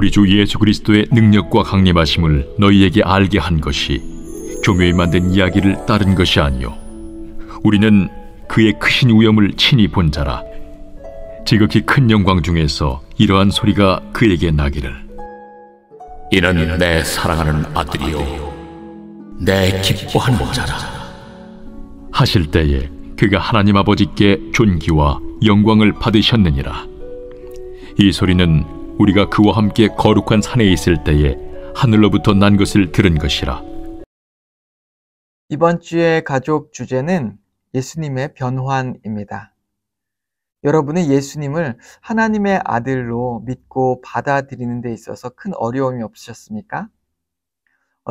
우리 주 예수 그리스도의 능력과 강림하심을 너희에게 알게 한 것이 교묘히 만든 이야기를 따른 것이 아니요 우리는 그의 크신 위엄을 친히 본 자라. 지극히 큰 영광 중에서 이러한 소리가 그에게 나기를, 이는 내 사랑하는 아들이요 내 기뻐하는 자라 하실 때에 그가 하나님 아버지께 존귀와 영광을 받으셨느니라. 이 소리는 우리가 그와 함께 거룩한 산에 있을 때에 하늘로부터 난 것을 들은 것이라. 이번 주의 가족 주제는 예수님의 변환입니다. 여러분은 예수님을 하나님의 아들로 믿고 받아들이는 데 있어서 큰 어려움이 없으셨습니까?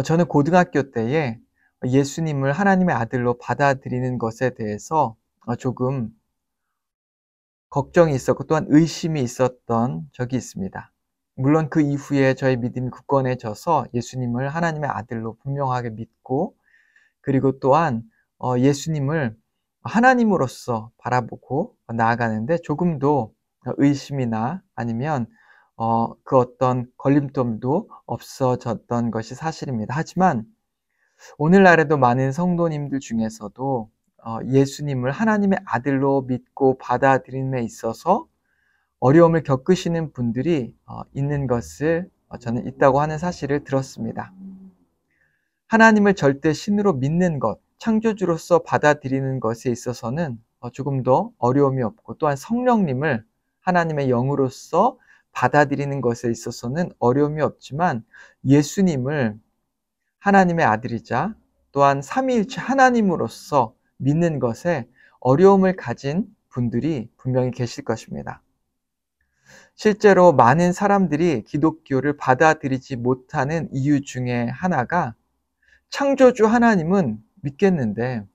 저는 고등학교 때에 예수님을 하나님의 아들로 받아들이는 것에 대해서 조금 걱정이 있었고 또한 의심이 있었던 적이 있습니다. 물론 그 이후에 저의 믿음이 굳건해져서 예수님을 하나님의 아들로 분명하게 믿고, 그리고 또한 예수님을 하나님으로서 바라보고 나아가는데 조금도 의심이나 아니면 그 어떤 걸림돌도 없어졌던 것이 사실입니다. 하지만 오늘날에도 많은 성도님들 중에서도 예수님을 하나님의 아들로 믿고 받아들임에 있어서 어려움을 겪으시는 분들이 있는 것을 저는 있다고 하는 사실을 들었습니다. 하나님을 절대 신으로 믿는 것, 창조주로서 받아들이는 것에 있어서는 조금 더 어려움이 없고, 또한 성령님을 하나님의 영으로서 받아들이는 것에 있어서는 어려움이 없지만, 예수님을 하나님의 아들이자 또한 삼위일체 하나님으로서 믿는 것에 어려움을 가진 분들이 분명히 계실 것입니다. 실제로 많은 사람들이 기독교를 받아들이지 못하는 이유 중에 하나가, 창조주 하나님은 믿겠는데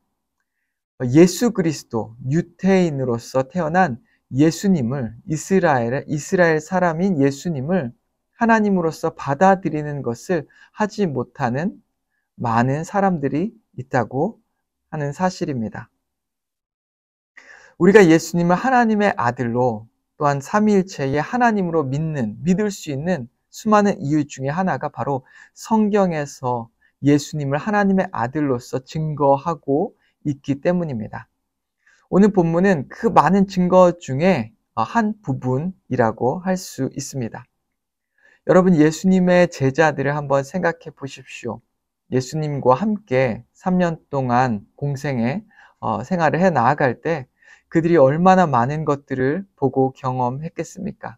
예수 그리스도, 유태인으로서 태어난 예수님을, 이스라엘 사람인 예수님을 하나님으로서 받아들이는 것을 하지 못하는 많은 사람들이 있다고 하는 사실입니다. 우리가 예수님을 하나님의 아들로 또한 삼위일체의 하나님으로 믿을 수 있는 수많은 이유 중에 하나가 바로 성경에서 예수님을 하나님의 아들로서 증거하고 있기 때문입니다. 오늘 본문은 그 많은 증거 중에 한 부분이라고 할 수 있습니다. 여러분, 예수님의 제자들을 한번 생각해 보십시오. 예수님과 함께 3년 동안 공생의 생활을 해 나아갈 때 그들이 얼마나 많은 것들을 보고 경험했겠습니까?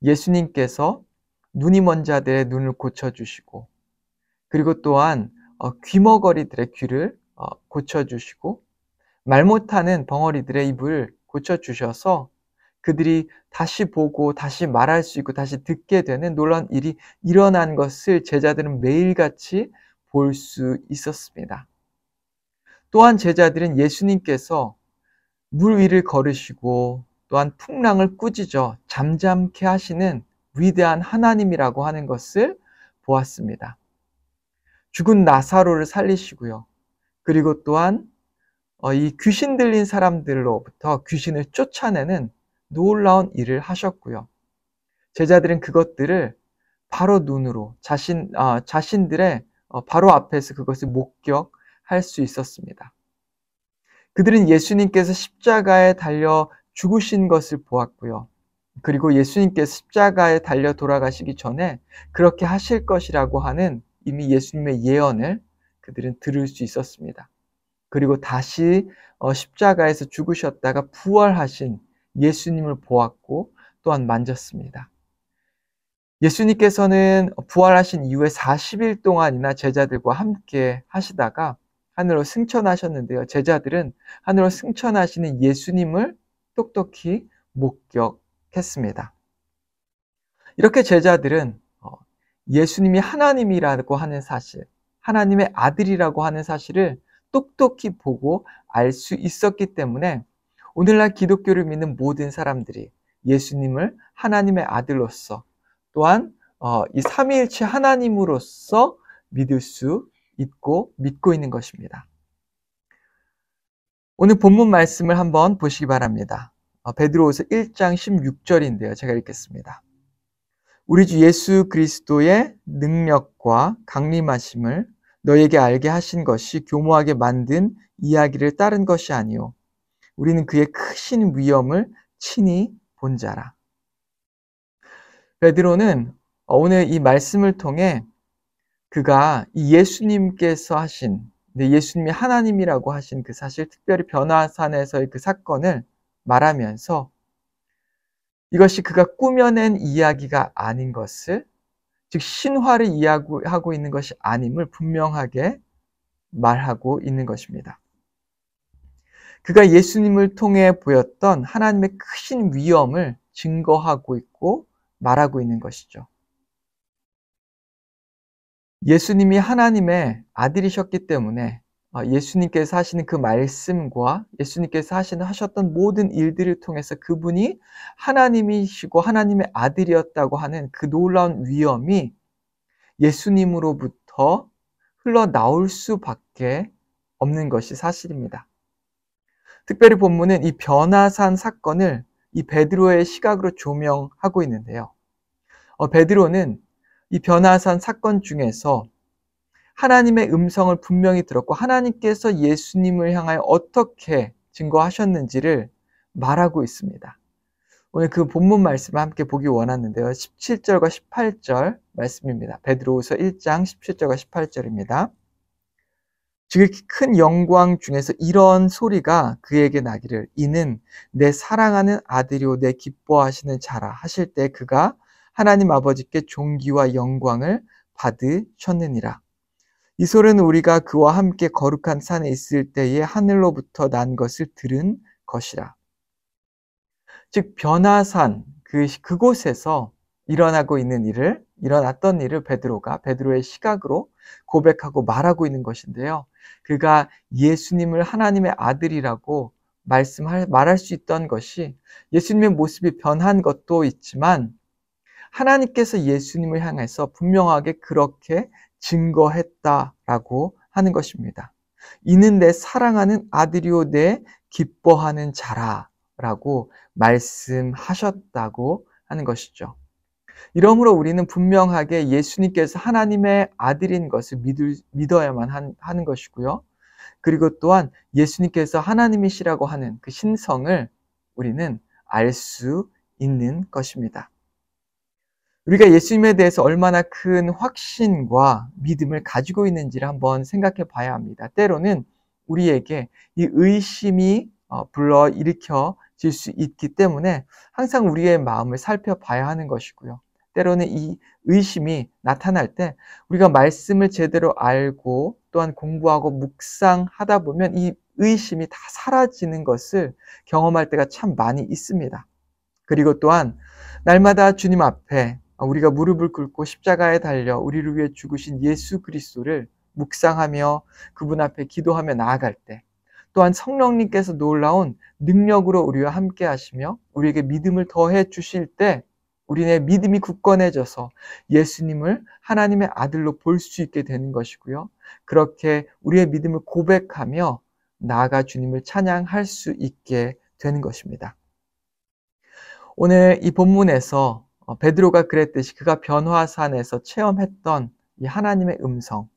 예수님께서 눈이 먼 자들의 눈을 고쳐주시고, 그리고 또한 귀머거리들의 귀를 고쳐주시고, 말 못하는 벙어리들의 입을 고쳐주셔서 그들이 다시 보고 다시 말할 수 있고 다시 듣게 되는 놀라운 일이 일어난 것을 제자들은 매일같이 볼 수 있었습니다. 또한 제자들은 예수님께서 물 위를 걸으시고 또한 풍랑을 꾸짖어 잠잠케 하시는 위대한 하나님이라고 하는 것을 보았습니다. 죽은 나사로를 살리시고요. 그리고 또한 이 귀신 들린 사람들로부터 귀신을 쫓아내는 놀라운 일을 하셨고요. 제자들은 그것들을 바로 눈으로 자신들의 바로 앞에서 그것을 목격할 수 있었습니다. 그들은 예수님께서 십자가에 달려 죽으신 것을 보았고요. 그리고 예수님께서 십자가에 달려 돌아가시기 전에 그렇게 하실 것이라고 하는 이미 예수님의 예언을 그들은 들을 수 있었습니다. 그리고 다시 십자가에서 죽으셨다가 부활하신 예수님을 보았고 또한 만졌습니다. 예수님께서는 부활하신 이후에 40일 동안이나 제자들과 함께 하시다가 하늘로 승천하셨는데요. 제자들은 하늘로 승천하시는 예수님을 똑똑히 목격했습니다. 이렇게 제자들은 예수님이 하나님이라고 하는 사실, 하나님의 아들이라고 하는 사실을 똑똑히 보고 알 수 있었기 때문에 오늘날 기독교를 믿는 모든 사람들이 예수님을 하나님의 아들로서 또한 이 삼위일체 하나님으로서 믿을 수 있고 믿고 있는 것입니다. 오늘 본문 말씀을 한번 보시기 바랍니다. 베드로후서 1장 16절인데요. 제가 읽겠습니다. 우리 주 예수 그리스도의 능력과 강림하심을 너에게 알게 하신 것이 교모하게 만든 이야기를 따른 것이 아니요 우리는 그의 크신 위엄을 친히 본 자라. 베드로는 오늘 이 말씀을 통해 그가 이 예수님께서 하신, 예수님이 하나님이라고 하신 그 사실, 특별히 변화산에서의 그 사건을 말하면서 이것이 그가 꾸며낸 이야기가 아닌 것을, 즉 신화를 이야기하고 있는 것이 아님을 분명하게 말하고 있는 것입니다. 그가 예수님을 통해 보였던 하나님의 크신 위엄을 증거하고 있고 말하고 있는 것이죠. 예수님이 하나님의 아들이셨기 때문에 예수님께서 하시는 그 말씀과 예수님께서 하셨던 모든 일들을 통해서 그분이 하나님이시고 하나님의 아들이었다고 하는 그 놀라운 위엄이 예수님으로부터 흘러나올 수밖에 없는 것이 사실입니다. 특별히 본문은 이 변화산 사건을 이 베드로의 시각으로 조명하고 있는데요. 베드로는 이 변화산 사건 중에서 하나님의 음성을 분명히 들었고 하나님께서 예수님을 향하여 어떻게 증거하셨는지를 말하고 있습니다. 오늘 그 본문 말씀을 함께 보기 원하는데요. 17절과 18절 말씀입니다. 베드로후서 1장 17절과 18절입니다. 지극히 큰 영광 중에서 이런 소리가 그에게 나기를 이는 내 사랑하는 아들이요 내 기뻐하시는 자라 하실 때 그가 하나님 아버지께 존귀와 영광을 받으셨느니라. 이 소리는 우리가 그와 함께 거룩한 산에 있을 때에 하늘로부터 난 것을 들은 것이라. 즉 변화산 그곳에서 일어났던 일을 베드로의 시각으로 고백하고 말하고 있는 것인데요. 그가 예수님을 하나님의 아들이라고 말할 수 있던 것이 예수님의 모습이 변한 것도 있지만 하나님께서 예수님을 향해서 분명하게 그렇게 증거했다라고 하는 것입니다. 이는 내 사랑하는 아들이요 내 기뻐하는 자라라고 말씀하셨다고 하는 것이죠. 이러므로 우리는 분명하게 예수님께서 하나님의 아들인 것을 믿어야만 하는 것이고요. 그리고 또한 예수님께서 하나님이시라고 하는 그 신성을 우리는 알 수 있는 것입니다. 우리가 예수님에 대해서 얼마나 큰 확신과 믿음을 가지고 있는지를 한번 생각해 봐야 합니다. 때로는 우리에게 이 의심이 불러일으켜질 수 있기 때문에 항상 우리의 마음을 살펴봐야 하는 것이고요. 때로는 이 의심이 나타날 때 우리가 말씀을 제대로 알고 또한 공부하고 묵상하다 보면 이 의심이 다 사라지는 것을 경험할 때가 참 많이 있습니다. 그리고 또한 날마다 주님 앞에 우리가 무릎을 꿇고 십자가에 달려 우리를 위해 죽으신 예수 그리스도를 묵상하며 그분 앞에 기도하며 나아갈 때 또한 성령님께서 놀라운 능력으로 우리와 함께 하시며 우리에게 믿음을 더해 주실 때 우리의 믿음이 굳건해져서 예수님을 하나님의 아들로 볼 수 있게 되는 것이고요. 그렇게 우리의 믿음을 고백하며 나아가 주님을 찬양할 수 있게 되는 것입니다. 오늘 이 본문에서 베드로가 그랬듯이 그가 변화산에서 체험했던 이 하나님의 음성,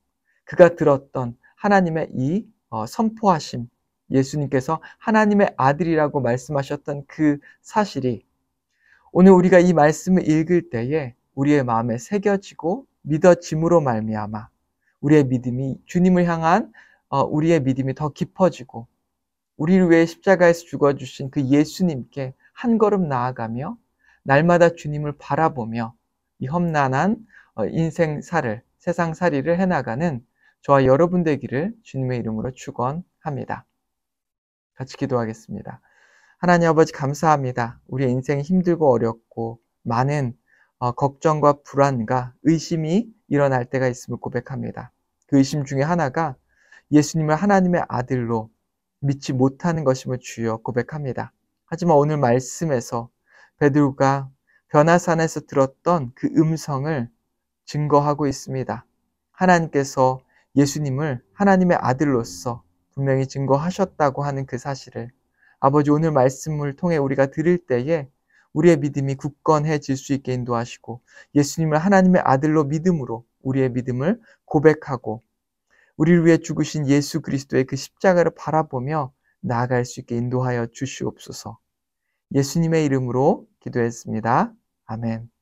그가 들었던 하나님의 이 선포하심, 예수님께서 하나님의 아들이라고 말씀하셨던 그 사실이 오늘 우리가 이 말씀을 읽을 때에 우리의 마음에 새겨지고 믿어짐으로 말미암아 우리의 믿음이 주님을 향한 우리의 믿음이 더 깊어지고 우리를 위해 십자가에서 죽어주신 그 예수님께 한 걸음 나아가며 날마다 주님을 바라보며 이 험난한 세상살이를 해나가는 저와 여러분 되기를 주님의 이름으로 축원합니다. 같이 기도하겠습니다. 하나님 아버지 감사합니다. 우리의 인생이 힘들고 어렵고 많은 걱정과 불안과 의심이 일어날 때가 있음을 고백합니다. 그 의심 중에 하나가 예수님을 하나님의 아들로 믿지 못하는 것임을 주여 고백합니다. 하지만 오늘 말씀에서 베드로가 변화산에서 들었던 그 음성을 증거하고 있습니다. 하나님께서 예수님을 하나님의 아들로서 분명히 증거하셨다고 하는 그 사실을 아버지 오늘 말씀을 통해 우리가 들을 때에 우리의 믿음이 굳건해질 수 있게 인도하시고 예수님을 하나님의 아들로 믿음으로 우리의 믿음을 고백하고 우리를 위해 죽으신 예수 그리스도의 그 십자가를 바라보며 나아갈 수 있게 인도하여 주시옵소서. 예수님의 이름으로 기도했습니다. 아멘.